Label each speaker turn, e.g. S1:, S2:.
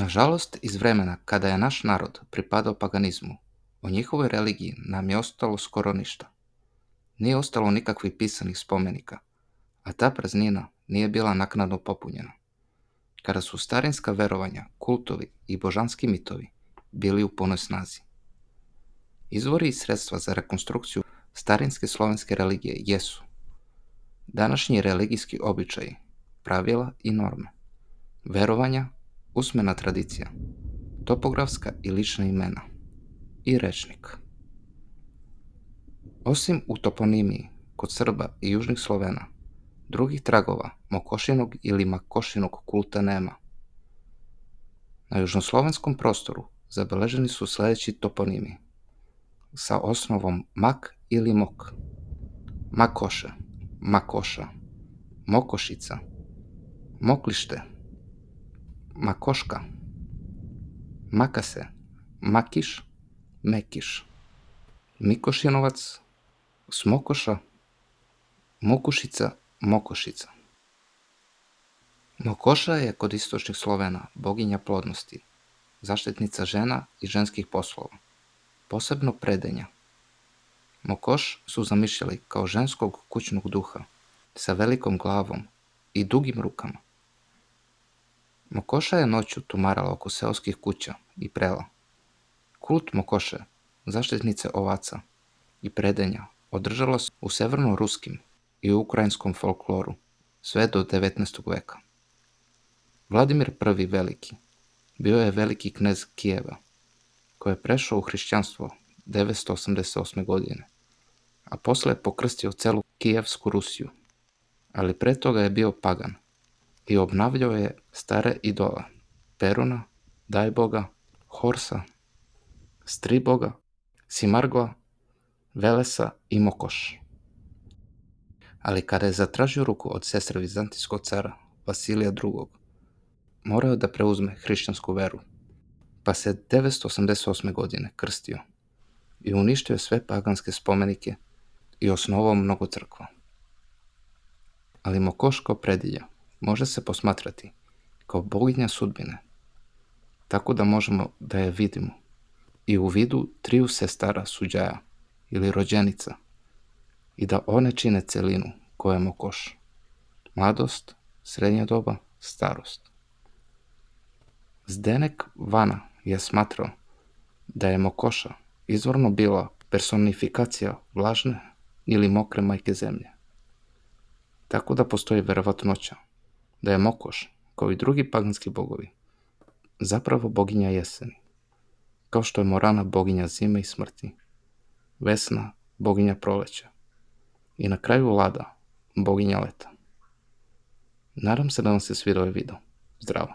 S1: Nažalost, iz vremena kada je naš narod pripadao paganizmu, o njihovoj religiji nam je ostalo skoro ništa. Nije ostalo nikakvih pisanih spomenika, a ta praznina nije bila naknadno popunjena. Kada su starinska verovanja, kultovi i božanski mitovi bili u punoj snazi. Izvori i sredstva za rekonstrukciju starinske slovenske religije jesu današnji religijski običaji, pravila i norme, verovanja, usmena tradicija, topografska i lična imena i rečnik. Osim u toponimiji kod Srba i južnih Slovena, drugih tragova Mokošinog ili Makošinog kulta nema. Na južnoslovenskom prostoru zabeleženi su sledeći toponimi sa osnovom mak ili mok: Makoše, Makoša, Mokošica, Moklište, Makoška, Makase, Makiš, Mekiš, Mikošinovac, Smokoša, Mokušica, Mokošica. Mokoša je kod istočnih Slovena boginja plodnosti, zaštitnica žena i ženskih poslova, posebno predenja. Mokoš su zamišljali kao ženskog kućnog duha sa velikom glavom i dugim rukama. Mokoša je noću tumarala oko seoskih kuća i prela. Kult Mokoše, zaštitnice ovaca i predenja, održalo se u severno-ruskim i ukrajinskom folkloru sve do 19. veka. Vladimir I Veliki bio je veliki knez Kijeva, koji je prešao u hrišćanstvo 988. godine, a posle je pokrstio celu Kijevsku Rusiju, ali pre toga je bio pagan i obnavljao je stare idole Peruna, Dajboga, Horsa, Striboga, Simargla, Velesa i Mokoš. Ali kada je zatražio ruku od sestre vizantijskog cara Vasilija II, morao je da preuzme hrišćansku veru, pa se 988. godine krstio i uništio sve paganske spomenike i osnovao mnogo crkva. Ali Mokoš kao predilja može se posmatrati kao boginja sudbine, tako da možemo da je vidimo i u vidu triju sestara suđaja ili rođenica i da one čine celinu koja je Mokoš: mladost, srednja doba, starost. Zdenek Vana je smatrao da je Mokoša izvorno bila personifikacija vlažne ili mokre majke zemlje. Tako da postoji verovatnoća da je Mokoš, kao i drugi paganski bogovi, zapravo boginja jeseni, kao što je Morana boginja zime i smrti, Vesna boginja proleća i na kraju Lada boginja leta. Nadam se da vam se svidao ovaj video. Zdravo!